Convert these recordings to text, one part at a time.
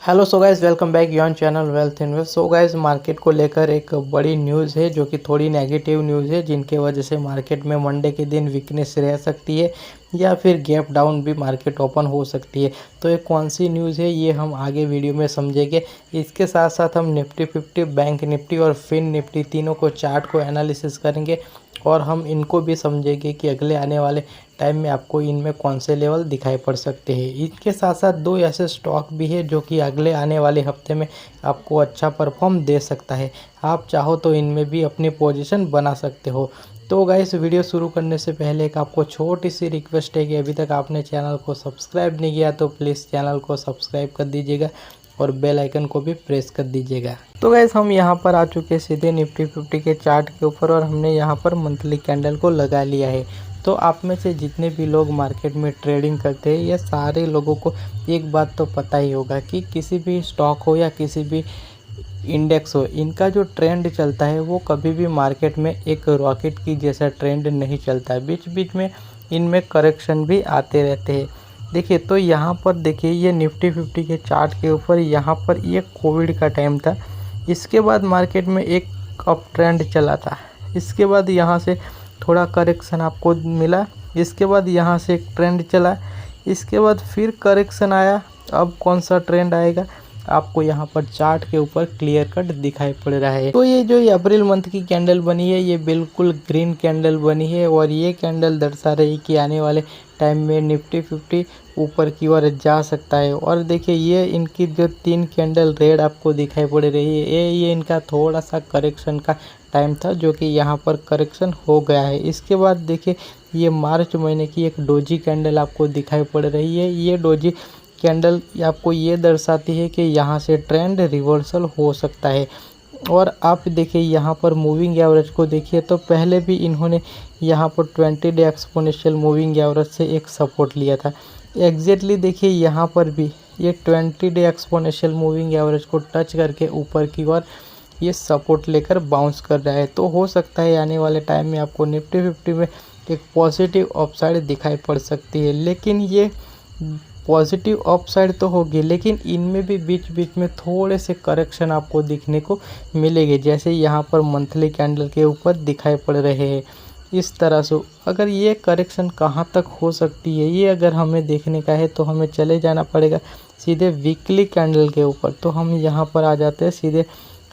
Hello so guys, welcome back your channel wealth invest. So guys, market को लेकर एक बड़ी न्यूज़ है जो कि थोड़ी नेगेटिव न्यूज़ है, जिनके वजह से मार्केट में मंडे के दिन वीकनेस रह सकती है या फिर गैप डाउन भी मार्केट ओपन हो सकती है। तो ये कौन सी न्यूज़ है ये हम आगे वीडियो में समझेंगे। इसके साथ साथ हम निफ्टी 50, बैंक निफ्टी और फिन निफ्टी तीनों को चार्ट को एनालिसिस करेंगे और हम इनको भी समझेंगे कि अगले आने वाले टाइम में आपको इनमें कौन से लेवल दिखाई पड़ सकते हैं। इनके साथ साथ दो ऐसे स्टॉक भी है जो कि अगले आने वाले हफ्ते में आपको अच्छा परफॉर्म दे सकता है। आप चाहो तो इनमें भी अपनी पोजीशन बना सकते हो। तो गाइस, वीडियो शुरू करने से पहले एक आपको छोटी सी रिक्वेस्ट है कि अभी तक आपने चैनल को सब्सक्राइब नहीं किया तो प्लीज़ चैनल को सब्सक्राइब कर दीजिएगा और बेल आइकन को भी प्रेस कर दीजिएगा। तो गाइस, हम यहाँ पर आ चुके हैं सीधे निफ्टी 50 के चार्ट के ऊपर और हमने यहाँ पर मंथली कैंडल को लगा लिया है। तो आप में से जितने भी लोग मार्केट में ट्रेडिंग करते हैं, ये सारे लोगों को एक बात तो पता ही होगा कि किसी भी स्टॉक हो या किसी भी इंडेक्स हो, इनका जो ट्रेंड चलता है वो कभी भी मार्केट में एक रॉकेट की जैसा ट्रेंड नहीं चलता है। बीच बीच में इनमें करेक्शन भी आते रहते हैं। देखिए, तो यहाँ पर देखिए, ये निफ्टी 50 के चार्ट के ऊपर यहाँ पर ये कोविड का टाइम था। इसके बाद मार्केट में एक अप ट्रेंड चला था। इसके बाद यहाँ से थोड़ा करेक्शन आपको मिला। इसके बाद यहाँ से एक ट्रेंड चला। इसके बाद फिर करेक्शन आया। अब कौन सा ट्रेंड आएगा आपको यहाँ पर चार्ट के ऊपर क्लियर कट दिखाई पड़ रहा है। तो ये जो अप्रैल मंथ की कैंडल बनी है, ये बिल्कुल ग्रीन कैंडल बनी है और ये कैंडल दर्शा रही कि आने वाले टाइम में निफ्टी 50 ऊपर की ओर जा सकता है। और देखिए, ये इनकी जो तीन कैंडल रेड आपको दिखाई पड़ रही है, ये इनका थोड़ा सा करेक्शन का टाइम था जो कि यहाँ पर करेक्शन हो गया है। इसके बाद देखिए, ये मार्च महीने की एक डोजी कैंडल आपको दिखाई पड़ रही है। ये डोजी कैंडल आपको ये दर्शाती है कि यहाँ से ट्रेंड रिवर्सल हो सकता है। और आप देखिए, यहाँ पर मूविंग एवरेज को देखिए तो पहले भी इन्होंने यहाँ पर 20 डे एक्सपोनेंशियल मूविंग एवरेज से एक सपोर्ट लिया था। एग्जैक्टली देखिए, यहाँ पर भी ये 20 डे एक्सपोनेंशियल मूविंग एवरेज को टच करके ऊपर की ओर ये सपोर्ट लेकर बाउंस कर रहा है। तो हो सकता है आने वाले टाइम में आपको निफ्टी 50 में एक पॉजिटिव अपसाइड दिखाई पड़ सकती है। लेकिन ये पॉजिटिव अपसाइड तो होगी, लेकिन इनमें भी बीच बीच में थोड़े से करेक्शन आपको दिखने को मिलेंगे, जैसे यहाँ पर मंथली कैंडल के ऊपर दिखाई पड़ रहे हैं इस तरह से। अगर ये करेक्शन कहाँ तक हो सकती है, ये अगर हमें देखने का है तो हमें चले जाना पड़ेगा सीधे वीकली कैंडल के ऊपर। तो हम यहाँ पर आ जाते हैं सीधे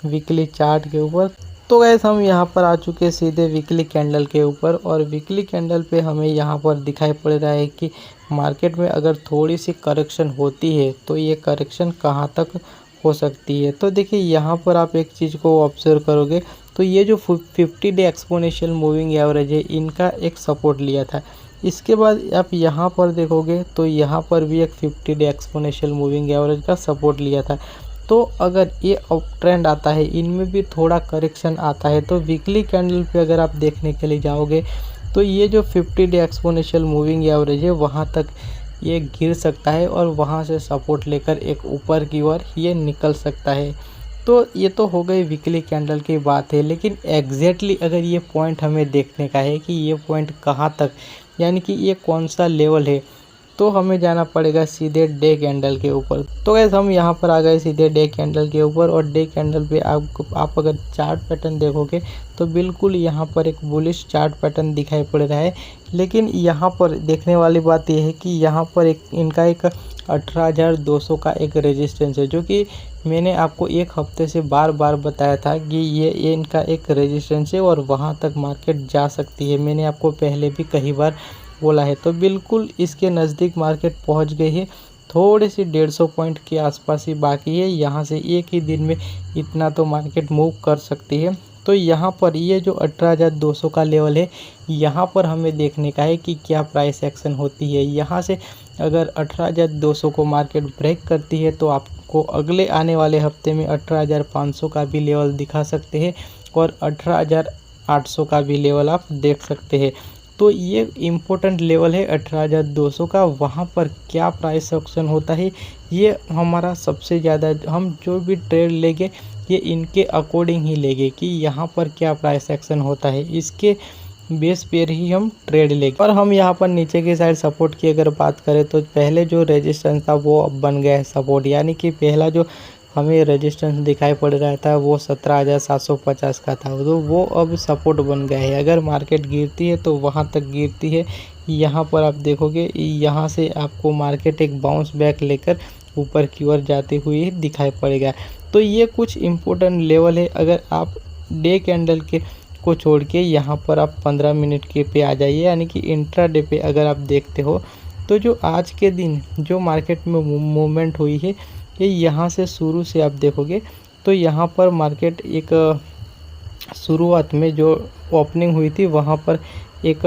वीकली चार्ट के ऊपर। तो गैस, हम यहाँ पर आ चुके हैं सीधे वीकली कैंडल के ऊपर और वीकली कैंडल पे हमें यहाँ पर दिखाई पड़ रहा है कि मार्केट में अगर थोड़ी सी करेक्शन होती है तो ये करेक्शन कहाँ तक हो सकती है। तो देखिए, यहाँ पर आप एक चीज़ को ऑब्जर्व करोगे तो ये जो 50 डे एक्सपोनेंशियल मूविंग एवरेज है, इनका एक सपोर्ट लिया था। इसके बाद आप यहाँ पर देखोगे तो यहाँ पर भी एक 50 डे एक्सपोनेंशियल मूविंग एवरेज का सपोर्ट लिया था। तो अगर ये अप ट्रेंड आता है, इनमें भी थोड़ा करेक्शन आता है, तो वीकली कैंडल पे अगर आप देखने के लिए जाओगे तो ये जो 50 डे एक्सपोनेंशियल मूविंग एवरेज है वहाँ तक ये गिर सकता है और वहाँ से सपोर्ट लेकर एक ऊपर की ओर ये निकल सकता है। तो ये तो हो गई वीकली कैंडल की बात है, लेकिन एग्जैक्टली अगर ये पॉइंट हमें देखने का है कि ये पॉइंट कहाँ तक, यानी कि ये कौन सा लेवल है, तो हमें जाना पड़ेगा सीधे डे कैंडल के ऊपर। तो गैस, हम यहाँ पर आ गए सीधे डे कैंडल के ऊपर और डे कैंडल पे आप अगर चार्ट पैटर्न देखोगे तो बिल्कुल यहाँ पर एक बुलिश चार्ट पैटर्न दिखाई पड़ रहा है। लेकिन यहाँ पर देखने वाली बात यह है कि यहाँ पर इनका एक 18,200 का एक रेजिस्टेंस है, जो कि मैंने आपको एक हफ्ते से बार बार बताया था कि ये इनका एक रेजिस्टेंस है और वहाँ तक मार्केट जा सकती है। मैंने आपको पहले भी कई बार बोला है। तो बिल्कुल इसके नज़दीक मार्केट पहुंच गई है। थोड़ी सी 150 पॉइंट के आसपास ही बाकी है। यहाँ से एक ही दिन में इतना तो मार्केट मूव कर सकती है। तो यहाँ पर ये जो 18,200 का लेवल है, यहाँ पर हमें देखने का है कि क्या प्राइस एक्शन होती है। यहाँ से अगर 18,200 को मार्केट ब्रेक करती है तो आपको अगले आने वाले हफ्ते में 18,500 का भी लेवल दिखा सकते हैं और 18,800 का भी लेवल आप देख सकते हैं। तो ये इम्पोर्टेंट लेवल है 18,200 का। वहाँ पर क्या प्राइस एक्शन होता है, ये हमारा सबसे ज़्यादा, हम जो भी ट्रेड लेंगे ये इनके अकॉर्डिंग ही लेंगे कि यहाँ पर क्या प्राइस एक्शन होता है। इसके बेस पर ही हम ट्रेड लेंगे। और हम यहाँ पर नीचे की साइड सपोर्ट की अगर बात करें तो पहले जो रेजिस्टेंस था वो अब बन गया है सपोर्ट, यानी कि पहला जो हमें रेजिस्टेंस दिखाई पड़ रहा था वो 17,750 का था, तो वो अब सपोर्ट बन गया है। अगर मार्केट गिरती है तो वहाँ तक गिरती है, यहाँ पर आप देखोगे यहाँ से आपको मार्केट एक बाउंस बैक लेकर ऊपर की ओर जाती हुई दिखाई पड़ेगा। तो ये कुछ इम्पोर्टेंट लेवल है। अगर आप डे कैंडल के को छोड़ के यहाँ पर आप 15 मिनट के पे आ जाइए, यानी कि इंट्राडे पे अगर आप देखते हो तो जो आज के दिन जो मार्केट में मूवमेंट हुई है ये यहाँ से शुरू से आप देखोगे तो यहाँ पर मार्केट एक शुरुआत में जो ओपनिंग हुई थी वहाँ पर एक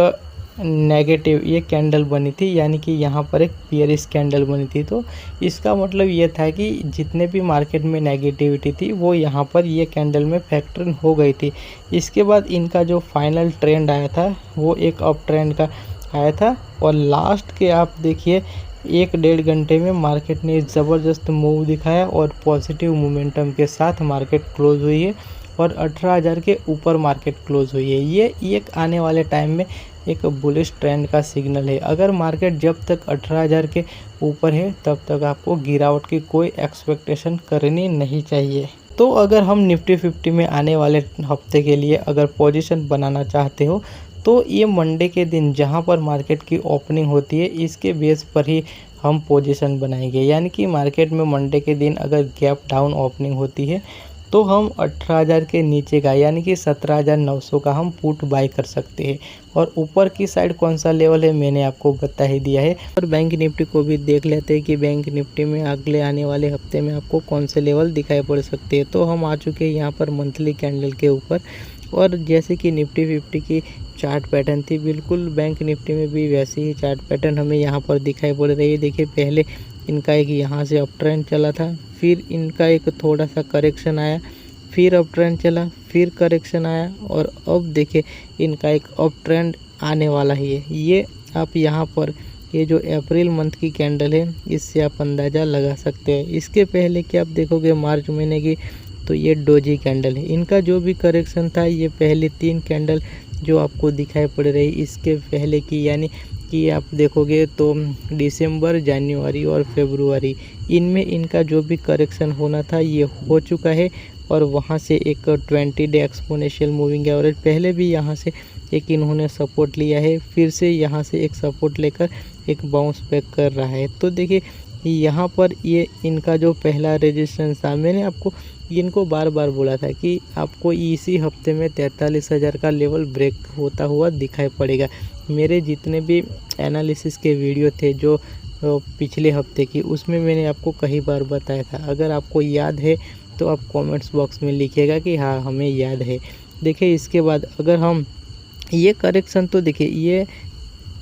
नेगेटिव ये कैंडल बनी थी, यानी कि यहाँ पर एक पियरिश कैंडल बनी थी। तो इसका मतलब ये था कि जितने भी मार्केट में नेगेटिविटी थी वो यहाँ पर ये कैंडल में फैक्टर हो गई थी। इसके बाद इनका जो फाइनल ट्रेंड आया था वो एक अप ट्रेंड का आया था, और लास्ट के आप देखिए 1-1.5 घंटे में मार्केट ने ज़बरदस्त मूव दिखाया और पॉजिटिव मोमेंटम के साथ मार्केट क्लोज हुई है और 18,000 के ऊपर मार्केट क्लोज हुई है। ये एक आने वाले टाइम में एक बुलिश ट्रेंड का सिग्नल है। अगर मार्केट जब तक 18,000 के ऊपर है तब तक आपको गिरावट की कोई एक्सपेक्टेशन करनी नहीं चाहिए। तो अगर हम निफ्टी 50 में आने वाले हफ्ते के लिए अगर पोजीशन बनाना चाहते हो तो ये मंडे के दिन जहां पर मार्केट की ओपनिंग होती है इसके बेस पर ही हम पोजीशन बनाएंगे, यानी कि मार्केट में मंडे के दिन अगर गैप डाउन ओपनिंग होती है तो हम 18,000 के नीचे का यानी कि 17,900 का हम पुट बाय कर सकते हैं। और ऊपर की साइड कौन सा लेवल है मैंने आपको बता ही दिया है। और बैंक निफ्टी को भी देख लेते हैं कि बैंक निफ्टी में अगले आने वाले हफ्ते में आपको कौन से लेवल दिखाई पड़ सकते हैं। तो हम आ चुके हैं यहाँ पर मंथली कैंडल के ऊपर, और जैसे कि निफ्टी 50 की चार्ट पैटर्न थी बिल्कुल बैंक निफ्टी में भी वैसे ही चार्ट पैटर्न हमें यहाँ पर दिखाई पड़ रही है। देखिए पहले इनका एक यहाँ से अप ट्रेंड चला था, फिर इनका एक थोड़ा सा करेक्शन आया, फिर अप ट्रेंड चला, फिर करेक्शन आया, और अब देखिए इनका एक अप ट्रेंड आने वाला ही है। ये आप यहाँ पर ये जो अप्रैल मंथ की कैंडल है इससे आप अंदाज़ा लगा सकते हैं। इसके पहले कि आप देखोगे मार्च महीने की तो ये डोजी कैंडल है। इनका जो भी करेक्शन था ये पहले 3 कैंडल जो आपको दिखाई पड़ रही इसके पहले की, यानी कि आप देखोगे तो दिसंबर, जनवरी और फरवरी इनमें इनका जो भी करेक्शन होना था ये हो चुका है। और वहाँ से एक 20 डे एक्सपोनेंशियल मूविंग एवरेज पहले भी यहाँ से एक इन्होंने सपोर्ट लिया है, फिर से यहाँ से एक सपोर्ट लेकर एक बाउंस बैक कर रहा है। तो देखिए यहाँ पर ये इनका जो पहला रेजिस्टेंस था, मैंने आपको इनको बार बार बोला था कि आपको इसी हफ्ते में 43,000 का लेवल ब्रेक होता हुआ दिखाई पड़ेगा। मेरे जितने भी एनालिसिस के वीडियो थे जो पिछले हफ्ते की, उसमें मैंने आपको कई बार बताया था। अगर आपको याद है तो आप कमेंट्स बॉक्स में लिखिएगा कि हाँ हमें याद है। देखिए इसके बाद अगर हम ये करेक्शन, तो देखिए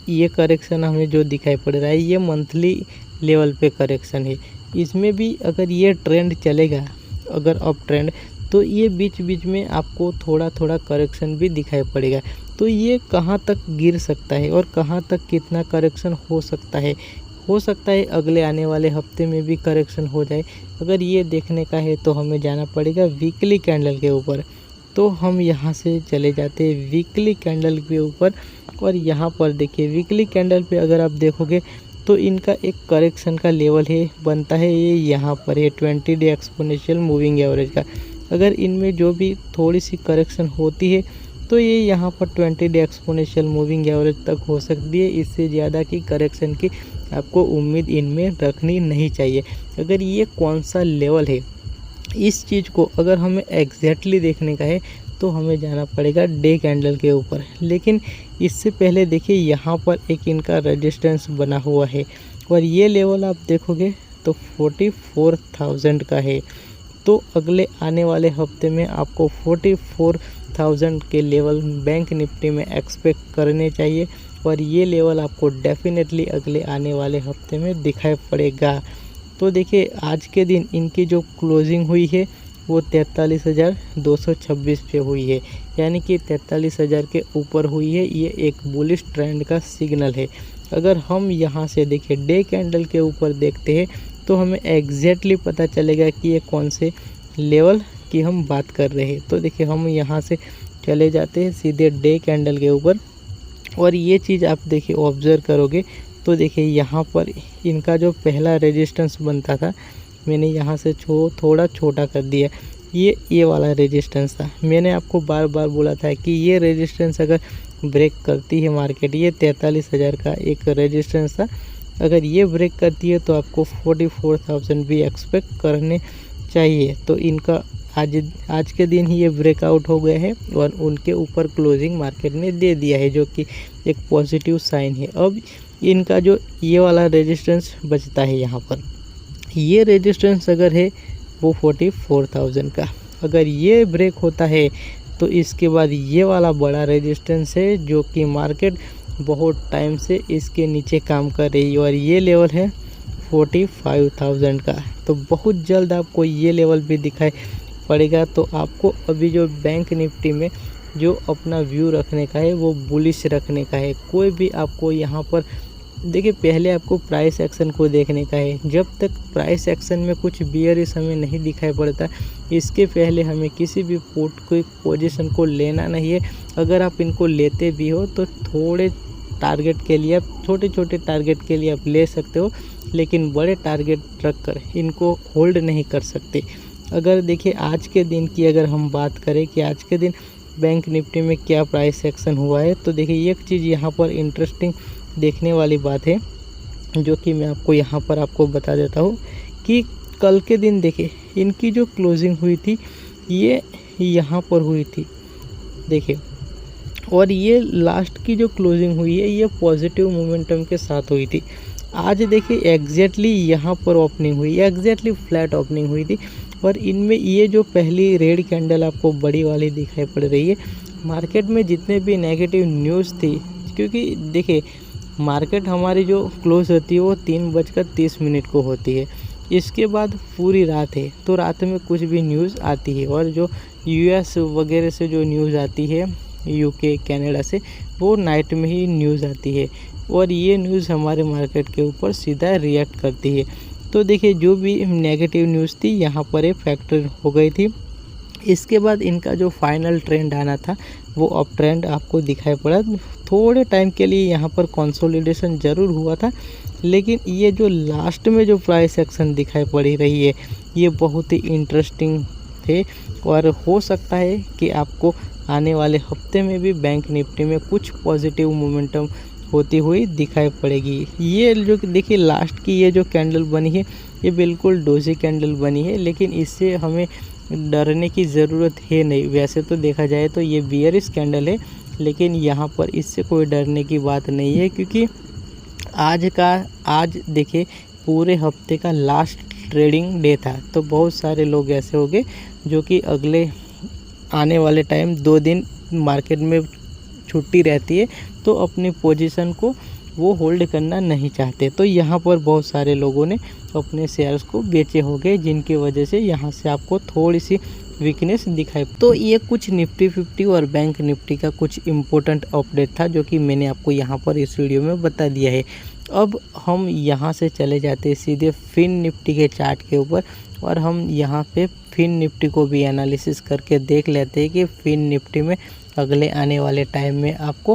ये करेक्शन हमें जो दिखाई पड़ रहा है ये मंथली लेवल पे करेक्शन है। इसमें भी अगर ये ट्रेंड चलेगा, अगर अप ट्रेंड, तो ये बीच बीच में आपको थोड़ा थोड़ा करेक्शन भी दिखाई पड़ेगा। तो ये कहाँ तक गिर सकता है और कहाँ तक कितना करेक्शन हो सकता है अगले आने वाले हफ्ते में भी करेक्शन हो जाए। अगर ये देखने का है तो हमें जाना पड़ेगा वीकली कैंडल के ऊपर। तो हम यहाँ से चले जाते हैं वीकली कैंडल के ऊपर, और यहाँ पर देखिए वीकली कैंडल पे अगर आप देखोगे तो इनका एक करेक्शन का लेवल है बनता है ये यहाँ पर है 20 डे एक्सपोनेंशियल मूविंग एवरेज का। अगर इनमें जो भी थोड़ी सी करेक्शन होती है तो ये यहाँ पर 20 डे एक्सपोनेंशियल मूविंग एवरेज तक हो सकती है। इससे ज़्यादा की करेक्शन की आपको उम्मीद इनमें रखनी नहीं चाहिए। अगर ये कौन सा लेवल है इस चीज़ को अगर हमें एग्जैक्टली देखने का है तो हमें जाना पड़ेगा डे कैंडल के ऊपर। लेकिन इससे पहले देखिए यहाँ पर एक इनका रेजिस्टेंस बना हुआ है, और ये लेवल आप देखोगे तो 44,000 का है। तो अगले आने वाले हफ्ते में आपको 44,000 के लेवल बैंक निफ्टी में एक्सपेक्ट करने चाहिए, और ये लेवल आपको डेफिनेटली अगले आने वाले हफ्ते में दिखाई पड़ेगा। तो देखिए आज के दिन इनकी जो क्लोजिंग हुई है वो 43,226 पे हुई है, यानी कि 43,000 के ऊपर हुई है। ये एक बुलिश ट्रेंड का सिग्नल है। अगर हम यहाँ से देखिए डे कैंडल के ऊपर देखते हैं तो हमें एग्जैक्टली पता चलेगा कि ये कौन से लेवल की हम बात कर रहे हैं। तो देखिए हम यहाँ से चले जाते हैं सीधे डे कैंडल के ऊपर। और ये चीज़ आप देखिए ऑब्ज़र्व करोगे तो देखिए यहाँ पर इनका जो पहला रेजिस्टेंस बनता था, मैंने यहाँ से थोड़ा छोटा कर दिया, ये वाला रेजिस्टेंस था। मैंने आपको बार बार बोला था कि ये रेजिस्टेंस अगर ब्रेक करती है मार्केट, ये 43,000 का एक रेजिस्टेंस था, अगर ये ब्रेक करती है तो आपको 44,000 भी एक्सपेक्ट करने चाहिए। तो इनका आज के दिन ही ये ब्रेकआउट हो गया है और उनके ऊपर क्लोजिंग मार्केट ने दे दिया है, जो कि एक पॉजिटिव साइन है। अब इनका जो ये वाला रेजिस्टेंस बचता है यहाँ पर, ये रेजिस्टेंस अगर है वो 44,000 का, अगर ये ब्रेक होता है तो इसके बाद ये वाला बड़ा रेजिस्टेंस है जो कि मार्केट बहुत टाइम से इसके नीचे काम कर रही है और ये लेवल है 45,000 का। तो बहुत जल्द आपको ये लेवल भी दिखाई पड़ेगा। तो आपको अभी जो बैंक निफ्टी में जो अपना व्यू रखने का है वो बुलिश रखने का है। कोई भी आपको यहाँ पर देखिए, पहले आपको प्राइस एक्शन को देखने का है। जब तक प्राइस एक्शन में कुछ बियरिश हमें नहीं दिखाई पड़ता, इसके पहले हमें किसी भी पोजीशन को लेना नहीं है। अगर आप इनको लेते भी हो तो थोड़े टारगेट के लिए, आप छोटे छोटे टारगेट के लिए आप ले सकते हो, लेकिन बड़े टारगेट रख कर इनको होल्ड नहीं कर सकते। अगर देखिए आज के दिन की अगर हम बात करें कि आज के दिन बैंक निफ्टी में क्या प्राइस एक्शन हुआ है, तो देखिए एक चीज़ यहाँ पर इंटरेस्टिंग देखने वाली बात है जो कि मैं आपको यहाँ पर आपको बता देता हूँ कि कल के दिन देखिए इनकी जो क्लोजिंग हुई थी ये यहाँ पर हुई थी देखिए, और ये लास्ट की जो क्लोजिंग हुई है ये पॉजिटिव मोमेंटम के साथ हुई थी। आज देखिए एग्जैक्टली यहाँ पर ओपनिंग हुई, एग्जैक्टली फ्लैट ओपनिंग हुई थी और इनमें ये जो पहली रेड कैंडल आपको बड़ी वाली दिखाई पड़ रही है, मार्केट में जितने भी नेगेटिव न्यूज़ थी, क्योंकि देखिए मार्केट हमारी जो क्लोज होती है वो 3:30 को होती है, इसके बाद पूरी रात है, तो रात में कुछ भी न्यूज़ आती है और जो यूएस वगैरह से जो न्यूज़ आती है, यूके कनाडा से, वो नाइट में ही न्यूज़ आती है और ये न्यूज़ हमारे मार्केट के ऊपर सीधा रिएक्ट करती है। तो देखिए जो भी नेगेटिव न्यूज़ थी यहाँ पर एक फैक्टर हो गई थी। इसके बाद इनका जो फाइनल ट्रेंड आना था वो अप ट्रेंड आपको दिखाई पड़ा। थोड़े टाइम के लिए यहाँ पर कंसोलिडेशन ज़रूर हुआ था, लेकिन ये जो लास्ट में जो प्राइस एक्शन दिखाई पड़ी रही है ये बहुत ही इंटरेस्टिंग थे और हो सकता है कि आपको आने वाले हफ्ते में भी बैंक निफ्टी में कुछ पॉजिटिव मोमेंटम होती हुई दिखाई पड़ेगी। ये जो देखिए लास्ट की ये जो कैंडल बनी है ये बिल्कुल डोजी कैंडल बनी है, लेकिन इससे हमें डरने की ज़रूरत है नहीं। वैसे तो देखा जाए तो ये बियरिश कैंडल है, लेकिन यहाँ पर इससे कोई डरने की बात नहीं है, क्योंकि आज देखिए पूरे हफ्ते का लास्ट ट्रेडिंग डे था। तो बहुत सारे लोग ऐसे हो गए जो कि अगले आने वाले टाइम 2 दिन मार्केट में छुट्टी रहती है तो अपनी पोजीशन को वो होल्ड करना नहीं चाहते। तो यहाँ पर बहुत सारे लोगों ने अपने शेयर्स को बेचे हो गए, जिनकी वजह से यहाँ से आपको थोड़ी सी वीकनेस दिखाई। तो ये कुछ निफ्टी 50 और बैंक निफ्टी का कुछ इम्पोर्टेंट अपडेट था जो कि मैंने आपको यहाँ पर इस वीडियो में बता दिया है। अब हम यहाँ से चले जाते हैं सीधे फिन निफ्टी के चार्ट के ऊपर और हम यहाँ पे फिन निफ्टी को भी एनालिसिस करके देख लेते हैं कि फिन निफ्टी में अगले आने वाले टाइम में आपको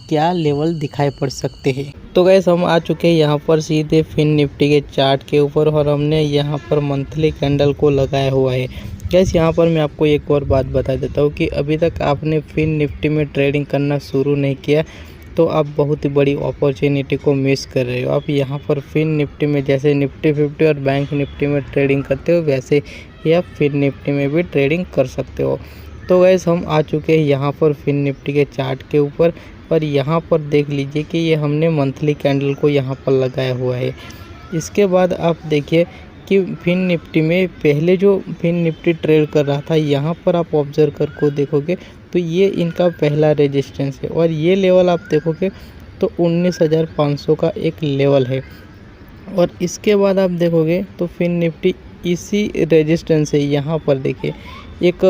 क्या लेवल दिखाई पड़ सकते हैं। तो गाइस हम आ चुके हैं यहाँ पर सीधे फिन निफ्टी के चार्ट के ऊपर और हमने यहाँ पर मंथली कैंडल को लगाया हुआ है। गाइस यहाँ पर मैं आपको एक और बात बता देता हूँ कि अभी तक आपने फिन निफ्टी में ट्रेडिंग करना शुरू नहीं किया तो आप बहुत ही बड़ी अपॉर्चुनिटी को मिस कर रहे हो। आप यहाँ पर फिन निफ्टी में जैसे निफ्टी 50 और बैंक निफ्टी में ट्रेडिंग करते हो वैसे ही आप फिन निफ्टी में भी ट्रेडिंग कर सकते हो। तो गाइस हम आ चुके हैं यहाँ पर फिन निफ्टी के चार्ट के ऊपर और यहाँ पर देख लीजिए कि ये हमने मंथली कैंडल को यहाँ पर लगाया हुआ है। इसके बाद आप देखिए कि फिन निफ्टी में पहले जो फिन निफ्टी ट्रेड कर रहा था यहाँ पर आप ऑब्जर्व कर को देखोगे तो ये इनका पहला रेजिस्टेंस है और ये लेवल आप देखोगे तो 19,500 का एक लेवल है। और इसके बाद आप देखोगे तो फिन निफ्टी इसी रेजिस्टेंस से यहाँ पर देखिए एक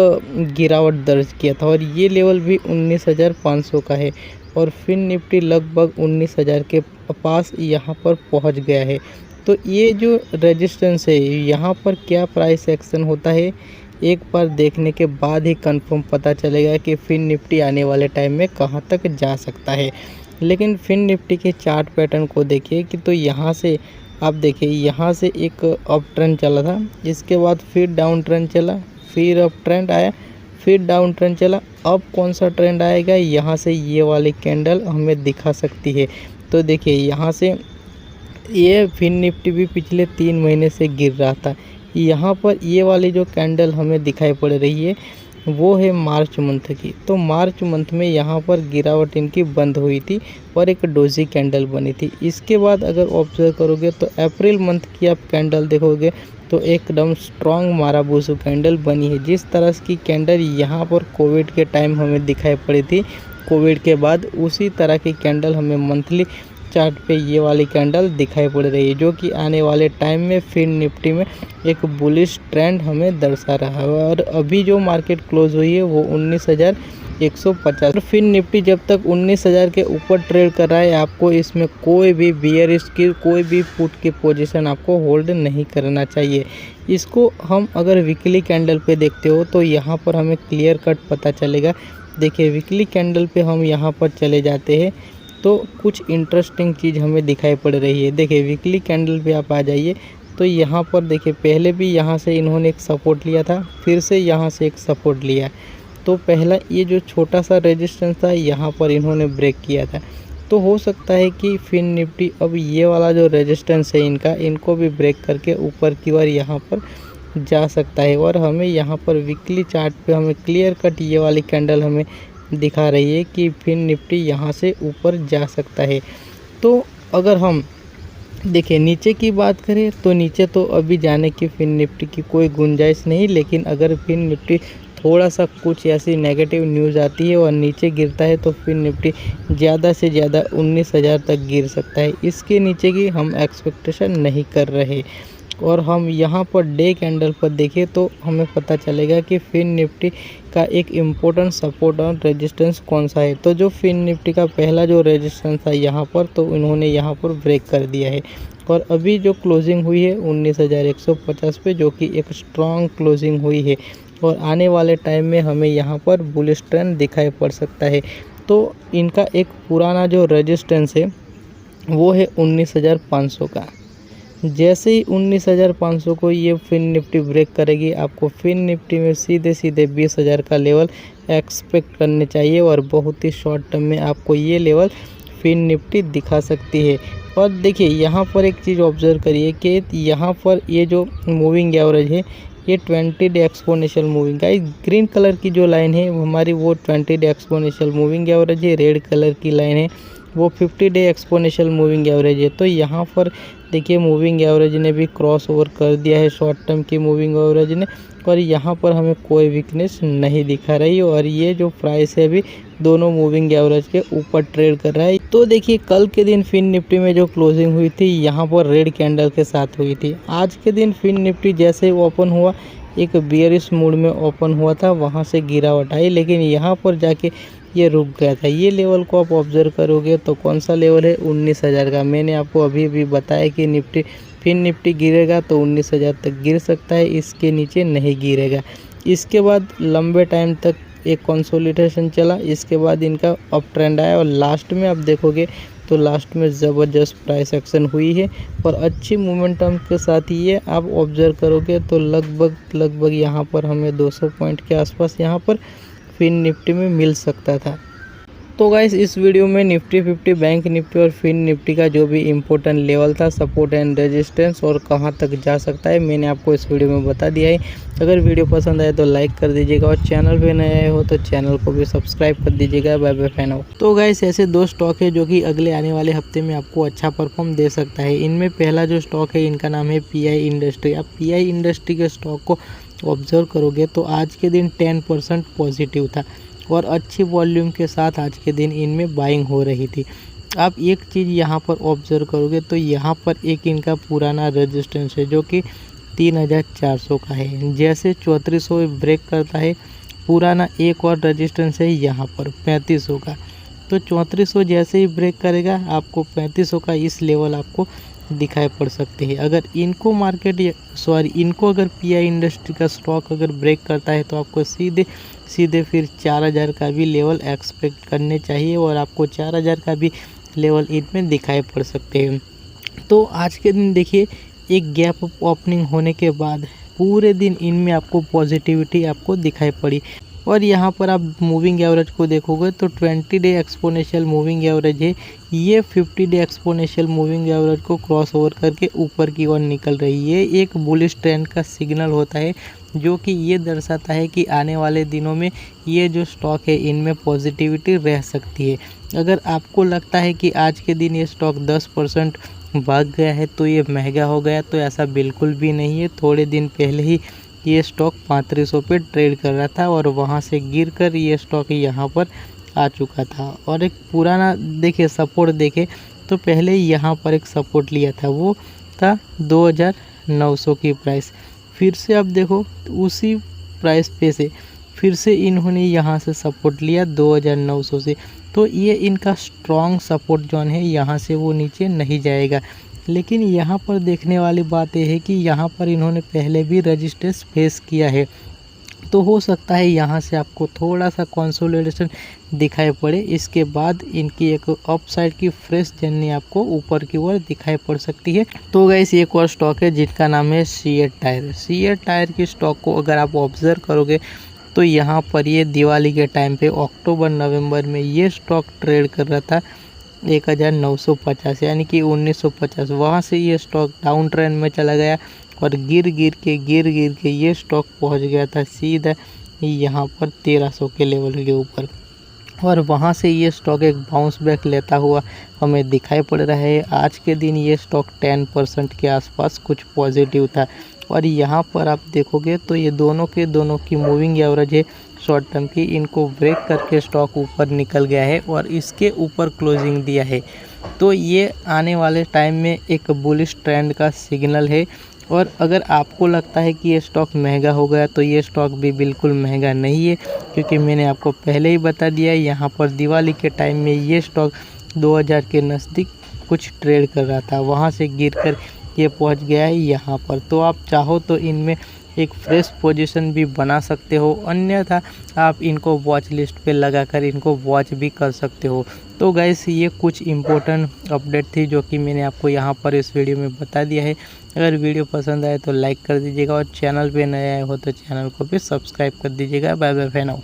गिरावट दर्ज किया था और ये लेवल भी 19,500 का है और फिन निफ्टी लगभग 19,000 के पास यहाँ पर पहुँच गया है। तो ये जो रेजिस्टेंस है यहाँ पर क्या प्राइस एक्शन होता है एक बार देखने के बाद ही कंफर्म पता चलेगा कि फिन निफ्टी आने वाले टाइम में कहां तक जा सकता है। लेकिन फिन निफ्टी के चार्ट पैटर्न को देखिए कि तो यहाँ से आप देखिए, यहाँ से एक अप ट्रेंड चला था, इसके बाद फिर डाउन ट्रेंड चला, फिर अप ट्रेंड आया, फिर डाउन ट्रेंड चला। अब कौन सा ट्रेंड आएगा, यहाँ से ये वाली कैंडल हमें दिखा सकती है। तो देखिए यहाँ से ये फिन निफ्टी भी पिछले 3 महीने से गिर रहा था। यहाँ पर ये वाली जो कैंडल हमें दिखाई पड़ रही है वो है मार्च मंथ की। तो मार्च मंथ में यहाँ पर गिरावट इनकी बंद हुई थी और एक डोजी कैंडल बनी थी। इसके बाद अगर ऑब्जर्व करोगे तो अप्रैल मंथ की आप कैंडल देखोगे तो एकदम स्ट्रॉन्ग माराबूसू कैंडल बनी है। जिस तरह की कैंडल यहाँ पर कोविड के टाइम हमें दिखाई पड़ी थी, कोविड के बाद उसी तरह की कैंडल हमें मंथली चार्ट पे ये वाली कैंडल दिखाई पड़ रही है, जो कि आने वाले टाइम में फिन निफ्टी में एक बुलिश ट्रेंड हमें दर्शा रहा है। और अभी जो मार्केट क्लोज हुई है वो 19,150। फिन निफ्टी जब तक 19,000 के ऊपर ट्रेड कर रहा है, आपको इसमें कोई भी बियरिश की कोई भी पुट की पोजीशन आपको होल्ड नहीं करना चाहिए। इसको हम अगर वीकली कैंडल पे देखते हो तो यहाँ पर हमें क्लियर कट पता चलेगा। देखिए वीकली कैंडल पे हम यहाँ पर चले जाते हैं तो कुछ इंटरेस्टिंग चीज़ हमें दिखाई पड़ रही है। देखिए वीकली कैंडल पे आप आ जाइए तो यहाँ पर देखिए पहले भी यहाँ से इन्होंने एक सपोर्ट लिया था, फिर से यहाँ से एक सपोर्ट लिया। तो पहला ये जो छोटा सा रेजिस्टेंस था यहाँ पर इन्होंने ब्रेक किया था। तो हो सकता है कि फिन निफ्टी अब ये वाला जो रेजिस्टेंस है इनको भी ब्रेक करके ऊपर की ओर यहाँ पर जा सकता है। और हमें यहाँ पर वीकली चार्ट पे हमें क्लियर कट ये वाली कैंडल हमें दिखा रही है कि फिन निफ्टी यहाँ से ऊपर जा सकता है। तो अगर हम देखिए नीचे की बात करें तो नीचे तो अभी जाने की फिन निफ्टी की कोई गुंजाइश नहीं। लेकिन अगर फिन निफ्टी थोड़ा सा कुछ ऐसी नेगेटिव न्यूज़ आती है और नीचे गिरता है तो फिन निफ्टी ज़्यादा से ज़्यादा 19,000 तक गिर सकता है। इसके नीचे की हम एक्सपेक्टेशन नहीं कर रहे। और हम यहाँ पर डे कैंडल पर देखें तो हमें पता चलेगा कि फिन निफ्टी का एक इम्पोर्टेंट सपोर्ट और रेजिस्टेंस कौन सा है। तो जो फिन निफ्टी का पहला जो रेजिस्टेंस था यहाँ पर, तो इन्होंने यहाँ पर ब्रेक कर दिया है। और अभी जो क्लोजिंग हुई है 19,150 पे, जो कि एक स्ट्रॉन्ग क्लोजिंग हुई है। और आने वाले टाइम में हमें यहाँ पर बुलिश ट्रेंड दिखाई पड़ सकता है। तो इनका एक पुराना जो रेजिस्टेंस है वो है 19,500 का। जैसे ही 19,500 को ये फिन निफ्टी ब्रेक करेगी, आपको फिन निफ्टी में सीधे 20,000 का लेवल एक्सपेक्ट करने चाहिए। और बहुत ही शॉर्ट टर्म में आपको ये लेवल फिन निफ्टी दिखा सकती है। और देखिए यहाँ पर एक चीज़ ऑब्जर्व करिए कि यहाँ पर ये जो मूविंग एवरेज है ये 20 डे एक्सपोनेंशियल मूविंग है। ग्रीन कलर की जो लाइन है हमारी वो 20 डे एक्सपोनेंशियल मूविंग एवरेज है। रेड कलर की लाइन है वो 50 डे एक्सपोनेंशियल मूविंग एवरेज है। तो यहाँ पर देखिए मूविंग एवरेज ने भी क्रॉस ओवर कर दिया है शॉर्ट टर्म की मूविंग एवरेज ने। और यहाँ पर हमें कोई वीकनेस नहीं दिखा रही। और ये जो प्राइस है अभी दोनों मूविंग एवरेज के ऊपर ट्रेड कर रहा है। तो देखिए कल के दिन फिन निफ्टी में जो क्लोजिंग हुई थी यहाँ पर रेड कैंडल के साथ हुई थी। आज के दिन फिन निफ्टी जैसे ही ओपन हुआ एक बियरिश मूड में ओपन हुआ था, वहाँ से गिरावट आई, लेकिन यहाँ पर जाके ये रुक गया था। ये लेवल को आप ऑब्जर्व करोगे तो कौन सा लेवल है 19,000 का। मैंने आपको अभी भी बताया कि फिन निफ्टी गिरेगा तो 19,000 तक गिर सकता है, इसके नीचे नहीं गिरेगा। इसके बाद लंबे टाइम तक एक कंसोलिडेशन चला, इसके बाद इनका अप ट्रेंड आया और लास्ट में आप देखोगे तो लास्ट में ज़बरदस्त प्राइस एक्शन हुई है और अच्छी मोमेंटम के साथ ये आप ऑब्जर्व करोगे तो लगभग यहाँ पर हमें 200 पॉइंट के आसपास यहाँ पर फिन निफ्टी में मिल सकता था। तो गाइस इस वीडियो में निफ्टी 50, बैंक निफ्टी और फिन निफ्टी का जो भी इम्पोर्टेंट लेवल था, सपोर्ट एंड रेजिस्टेंस और कहां तक जा सकता है, मैंने आपको इस वीडियो में बता दिया है। अगर वीडियो पसंद आए तो लाइक कर दीजिएगा और चैनल पे नए आए हो तो चैनल को भी सब्सक्राइब कर दीजिएगा। बाय बाय फैन हो। तो गाइस ऐसे 2 स्टॉक है जो कि अगले आने वाले हफ्ते में आपको अच्छा परफॉर्म दे सकता है। इनमें पहला जो स्टॉक है इनका नाम है PI इंडस्ट्री। आप PI इंडस्ट्री के स्टॉक को ऑब्जर्व करोगे तो आज के दिन 10% पॉजिटिव था और अच्छी वॉल्यूम के साथ आज के दिन इनमें बाइंग हो रही थी। आप एक चीज़ यहाँ पर ऑब्जर्व करोगे तो यहाँ पर एक इनका पुराना रेजिस्टेंस है जो कि 3,400 का है। जैसे 3400 ब्रेक करता है, पुराना एक और रेजिस्टेंस है यहाँ पर 3500 का। तो 3400 जैसे ही ब्रेक करेगा आपको 3500 का इस लेवल आपको दिखाई पड़ सकते हैं। अगर इनको इनको अगर पीआई इंडस्ट्री का स्टॉक अगर ब्रेक करता है तो आपको सीधे फिर 4000 का भी लेवल एक्सपेक्ट करने चाहिए और आपको 4000 का भी लेवल इनमें दिखाई पड़ सकते हैं। तो आज के दिन देखिए एक गैप ओपनिंग होने के बाद पूरे दिन इनमें आपको पॉजिटिविटी आपको दिखाई पड़ी और यहाँ पर आप मूविंग एवरेज को देखोगे तो 20 डे एक्सपोनेंशियल मूविंग एवरेज है, ये 50 डे एक्सपोनेंशियल मूविंग एवरेज को क्रॉस ओवर करके ऊपर की ओर निकल रही है। एक बुलिश ट्रेंड का सिग्नल होता है जो कि ये दर्शाता है कि आने वाले दिनों में ये जो स्टॉक है इनमें पॉजिटिविटी रह सकती है। अगर आपको लगता है कि आज के दिन ये स्टॉक 10% भाग गया है तो ये महंगा हो गया, तो ऐसा बिल्कुल भी नहीं है। थोड़े दिन पहले ही ये स्टॉक 3500 पे ट्रेड कर रहा था और वहाँ से गिरकर ये स्टॉक यहाँ पर आ चुका था। और एक पुराना देखिए सपोर्ट देखे तो पहले यहाँ पर एक सपोर्ट लिया था, वो था 2900 की प्राइस। फिर से अब देखो उसी प्राइस पे से फिर से इन्होंने यहाँ से सपोर्ट लिया 2900 से, तो ये इनका स्ट्रॉन्ग सपोर्ट जोन है, यहाँ से वो नीचे नहीं जाएगा। लेकिन यहाँ पर देखने वाली बात यह है कि यहाँ पर इन्होंने पहले भी रेजिस्टेंस फेस किया है, तो हो सकता है यहाँ से आपको थोड़ा सा कंसोलिडेशन दिखाई पड़े, इसके बाद इनकी एक अपसाइड की फ्रेश जर्नी आपको ऊपर की ओर दिखाई पड़ सकती है। तो गाइस एक और स्टॉक है जिनका नाम है सीएट टायर। सीएट टायर की स्टॉक को अगर आप ऑब्जर्व करोगे तो यहाँ पर ये दिवाली के टाइम पे अक्टूबर नवंबर में ये स्टॉक ट्रेड कर रहा था 1950 यानी कि 1950। वहाँ से ये स्टॉक डाउन ट्रेंड में चला गया और गिर गिर के ये स्टॉक पहुँच गया था सीधा यहाँ पर 1300 के लेवल के ऊपर और वहाँ से ये स्टॉक एक बाउंस बैक लेता हुआ हमें दिखाई पड़ रहा है। आज के दिन ये स्टॉक 10% के आसपास कुछ पॉजिटिव था और यहाँ पर आप देखोगे तो ये दोनों की मूविंग एवरेज है शॉर्ट टर्म की, इनको ब्रेक करके स्टॉक ऊपर निकल गया है और इसके ऊपर क्लोजिंग दिया है। तो ये आने वाले टाइम में एक बुलिश ट्रेंड का सिग्नल है और अगर आपको लगता है कि ये स्टॉक महंगा हो गया तो ये स्टॉक भी बिल्कुल महंगा नहीं है, क्योंकि मैंने आपको पहले ही बता दिया यहाँ पर दिवाली के टाइम में ये स्टॉक 2000 के नज़दीक कुछ ट्रेड कर रहा था, वहाँ से गिरकर ये पहुँच गया है यहाँ पर। तो आप चाहो तो इनमें एक फ्रेश पोजीशन भी बना सकते हो, अन्यथा आप इनको वॉच लिस्ट पे लगाकर इनको वॉच भी कर सकते हो। तो गाइस ये कुछ इम्पोर्टेंट अपडेट थी जो कि मैंने आपको यहाँ पर इस वीडियो में बता दिया है। अगर वीडियो पसंद आए तो लाइक कर दीजिएगा और चैनल पे नए आए हो तो चैनल को भी सब्सक्राइब कर दीजिएगा। Bye bye for now.